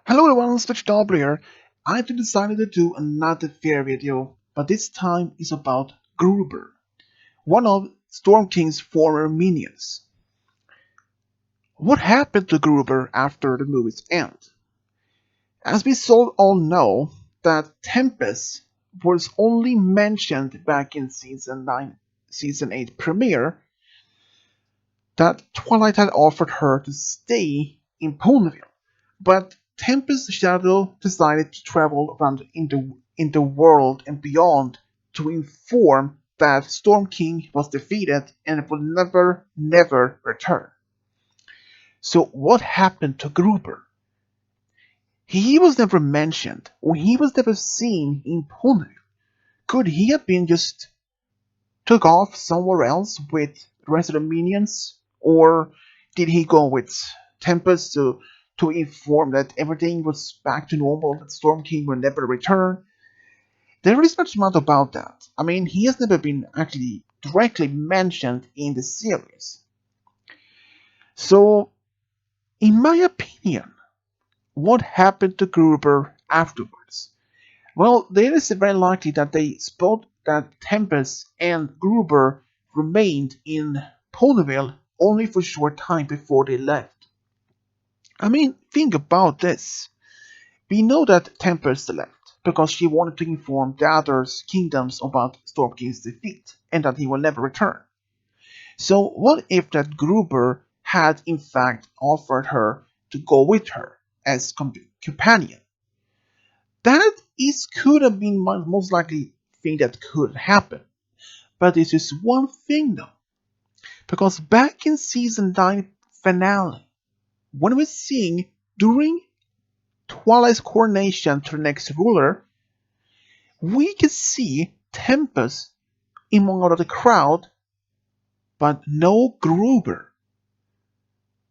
Hello everyone, Switch here. I decided to do another fair video, but this time is about Grubber, one of Storm King's former minions. What happened to Grubber after the movie's end? As we all know, that Tempest was only mentioned back in season 8 premiere, that Twilight had offered her to stay in Ponyville. But Tempest's shadow decided to travel around in the world and beyond to inform that Storm King was defeated and would never return. So what happened to Gruber? He was never mentioned, or he was never seen in Ponyville. Could he have been just took off somewhere else with the rest of the minions? Or did he go with Tempest to inform that everything was back to normal, that Storm King will never return? There is not much about that. I mean, he has never been actually directly mentioned in the series. So, in my opinion, what happened to Gruber afterwards? Well, it is very likely that they spot that Tempest and Gruber remained in Ponyville only for a short time before they left. I mean, think about this. We know that Tempest left because she wanted to inform the other kingdoms about Storm King's defeat and that he will never return. So what if that Gruber had in fact offered her to go with her as companion? That is could have been most likely thing that could happen. But this is one thing though. Because back in season 9 finale, when we're seeing during Twilight's coronation to the next ruler, we can see Tempest among all of the crowd, but no Gruber.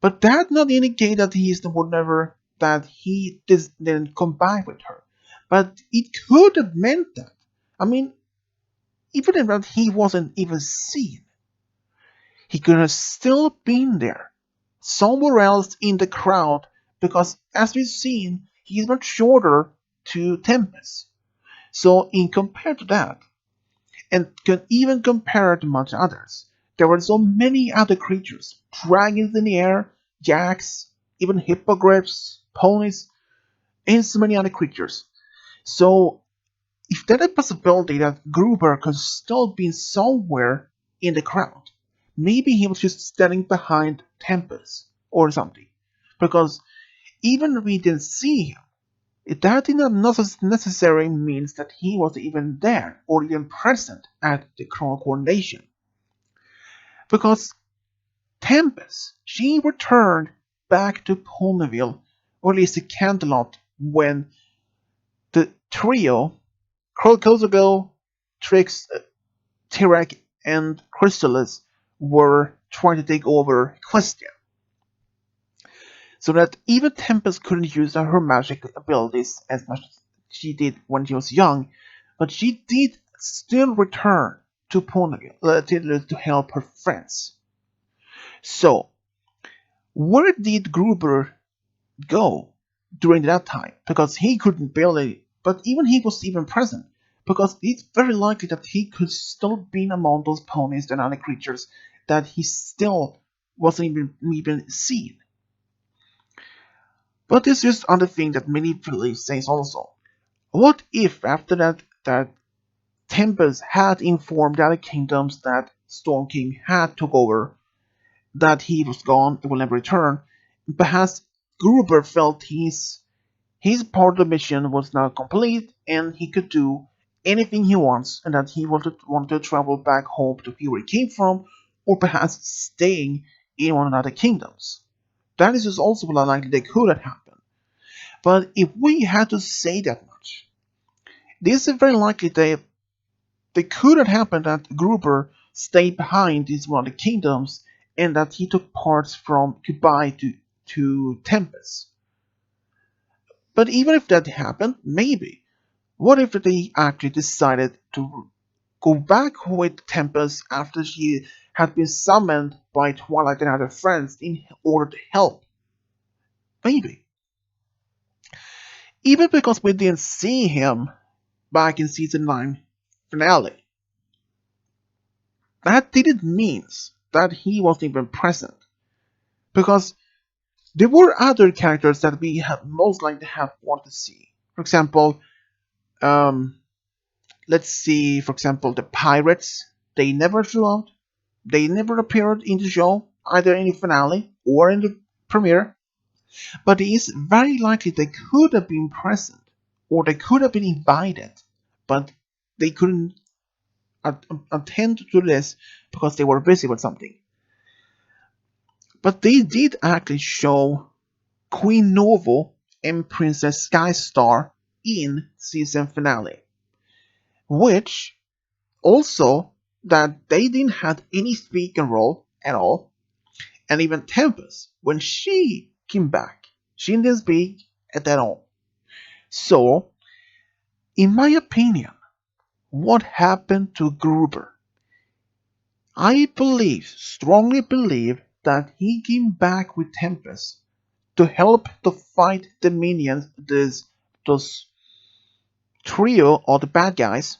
But that not indicate that he is the whatever that he didn't come back with her. But it could have meant that. I mean, even if that he wasn't even seen, he could have still been there, somewhere else in the crowd, because as we've seen, he's much shorter to Tempest. So in compared to that, and can even compare it to much others, there were so many other creatures, dragons in the air, jacks, even hippogriffs, ponies, and so many other creatures. So if that is a possibility that Gruber could still be somewhere in the crowd, maybe he was just standing behind Tempest or something. Because even if we didn't see him, that did not necessarily means that he was even there or even present at the coronation. Because Tempest, she returned back to Ponyville, or at least to Canterlot, when the trio, Crocodile, Trix, Tirek, and Chrysalis, were trying to take over Equestria. So that even Tempest couldn't use her magic abilities as much as she did when she was young, but she did still return to Ponyville to help her friends. So, where did Gruber go during that time? Because he couldn't barely, but even he was even present. Because it's very likely that he could still be among those ponies and other creatures that he still wasn't even seen. But this is other thing that many believe says also. What if after that Tempest had informed the other kingdoms that Storm King had took over, that he was gone and will never return, perhaps Gruber felt his part of the mission was now complete and he could do anything he wants and that he wanted to travel back home to where he came from, or perhaps staying in one of the kingdoms. That is just also what I likely that could have happened. But if we had to say that much, this is very likely that it could have happened that Gruber stayed behind in one of the kingdoms and that he took parts from goodbye to Tempest. But even if that happened, maybe. What if they actually decided to go back with Tempest after she had been summoned by Twilight and other friends in order to help? Maybe. Even because we didn't see him back in season 9 finale, that didn't mean that he wasn't even present. Because there were other characters that we have most likely have wanted to see. For example, um, let's see, for example, the pirates. They never flew out. They never appeared in the show, either in the finale or in the premiere. But it is very likely they could have been present, or they could have been invited, but they couldn't attend to this because they were busy with something. But they did actually show Queen Novo and Princess Skystar in season finale, which also that they didn't have any speaking role at all, and even Tempest, when she came back, she didn't speak at all. So, in my opinion, what happened to Gruber? I believe, strongly believe, that he came back with Tempest to help to fight the minions, those trio or the bad guys,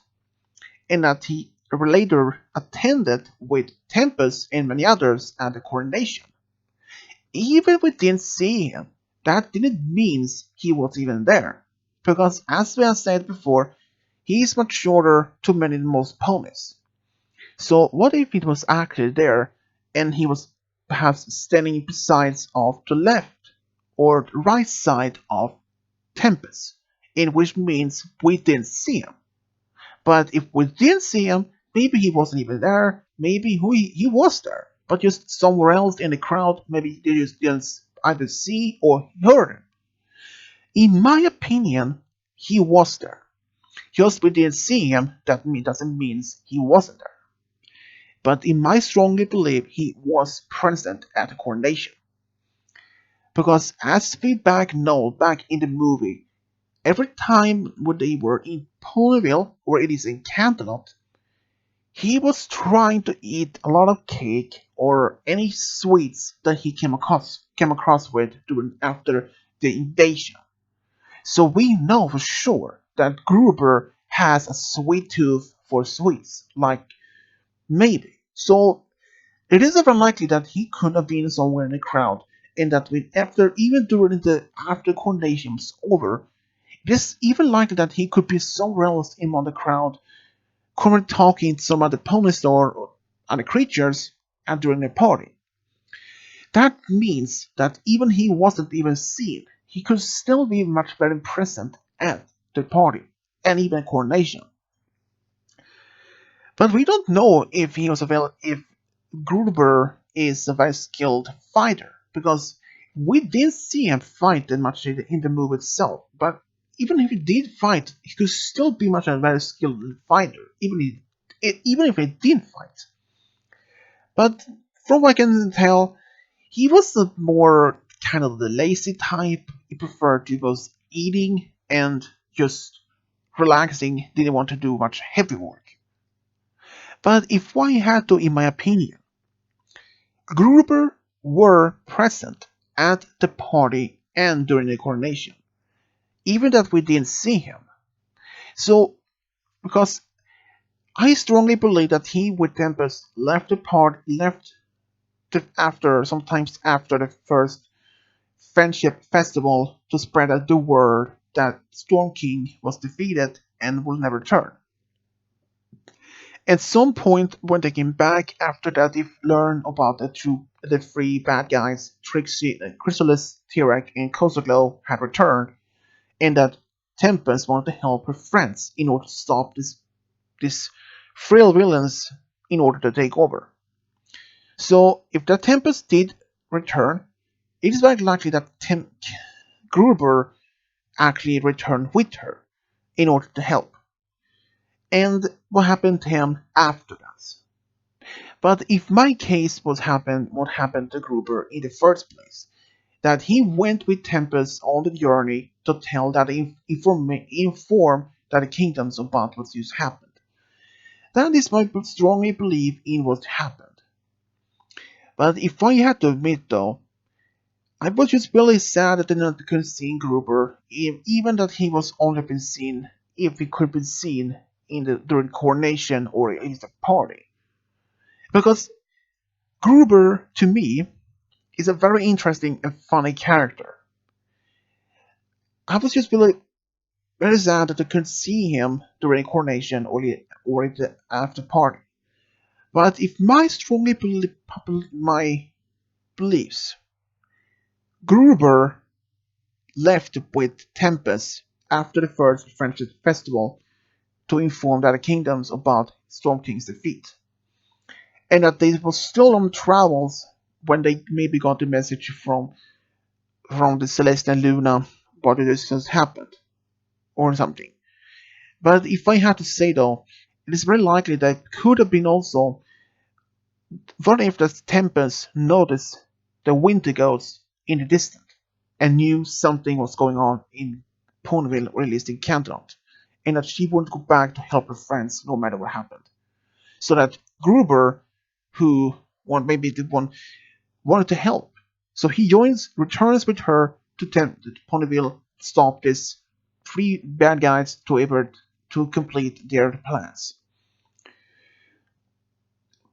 and that he later attended with Tempest and many others at the coronation. Even if we didn't see him, that didn't mean he was even there, because as we have said before, he is much shorter to many than most ponies. So what if it was actually there, and he was perhaps standing besides of the left or the right side of Tempest, in which means we didn't see him. But if we didn't see him, maybe he wasn't even there, maybe he was there, but just somewhere else in the crowd, maybe they just didn't either see or heard him. In my opinion, he was there. Just we didn't see him, that doesn't mean he wasn't there. But in my strongly believe he was present at the coronation. Because as we back in the movie, every time when they were in Ponyville or it is in Canterlot, he was trying to eat a lot of cake or any sweets that he came across with during after the invasion. So we know for sure that Gruber has a sweet tooth for sweets, like maybe. So it is very likely that he could have been somewhere in the crowd, and that after even during the after coronation was over, it is even likely that he could be somewhere else among the crowd, currently talking to some other pony store or other creatures and during a party. That means that even he wasn't even seen, he could still be much very present at the party and even coronation. But we don't know if he was available, if Gruber is a very skilled fighter, because we didn't see him fight that much in the movie itself. But even if he did fight, he could still be much a very skilled fighter, even if he didn't fight. But from what I can tell, he was the more kind of the lazy type. He preferred to both eating and just relaxing, didn't want to do much heavy work. But if I had to, in my opinion, Gruber were present at the party and during the coronation, even that we didn't see him. So, because I strongly believe that he with Tempest left the part, left after sometimes after the first friendship festival to spread out the word that Storm King was defeated and will never return. At some point when they came back after that, they learned about the three bad guys, Trixie, Chrysalis, Tirek, and Kozaglow had returned, and that Tempest wanted to help her friends in order to stop this frail villains in order to take over. So if the Tempest did return, it is very likely that Gruber actually returned with her in order to help. And what happened to him after that? But if my case was happened, what happened to Gruber in the first place? That he went with Tempest on the journey to tell that inform that the kingdoms about what just happened. That is my strongly belief in what happened. But if I had to admit though, I was just really sad that they not couldn't see Gruber, even that he was only been seen if he could be seen in the during coronation or at least a party. Because Gruber, to me, is a very interesting and funny character. I was just really very sad that they couldn't see him during coronation or at the after party. But if my strongly my beliefs, Gruber left with Tempest after the first friendship festival to inform the other kingdoms about Storm King's defeat, and that they were still on travels when they maybe got the message from the Celeste and Luna what this has happened or something. But if I had to say though, it is very likely that it could have been also what if the Tempest noticed the winter ghosts in the distance and knew something was going on in Ponyville or at least in Canterlot, and that she wouldn't go back to help her friends no matter what happened. So that Gruber, who maybe the one wanted to help, so he returns with her to Ponyville, stop these three bad guys to complete their plans.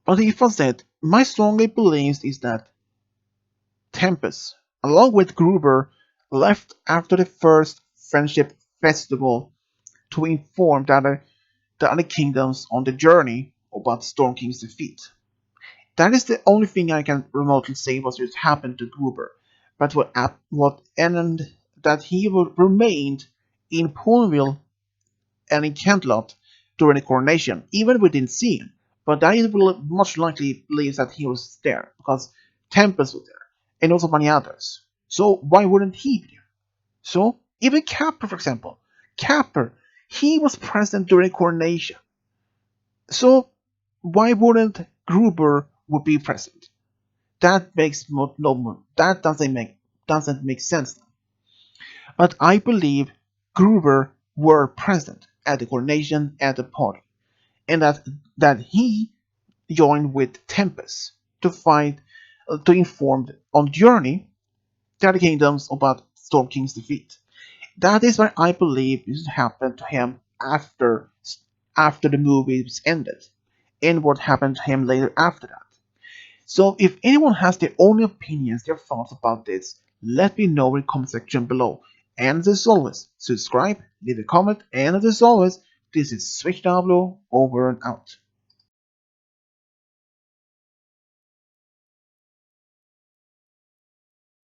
But if I said, my strongly believes is that Tempest, along with Gruber, left after the first friendship festival to inform the other kingdoms on the journey about Storm King's defeat. That is the only thing I can remotely say was just happened to Gruber. But what and that he remained in Ponyville and in Cantlot during the coronation, even if we didn't see him. But I will much likely believe that he was there because Tempest was there, and also many others. So why wouldn't he be there? So even Capper, for example, Capper, he was present during the coronation. So why wouldn't Gruber would be present? That makes no that doesn't make sense. But I believe Gruber were present at the coronation at the party, and that he joined with Tempest to fight to inform on journey the other kingdoms about Storm King's defeat. That is what I believe is happened to him after the movie was ended, and what happened to him later after that. So if anyone has their own opinions, their thoughts about this, let me know in the comment section below. And as always, subscribe, leave a comment, and as always, this is Switch Diablo over and out.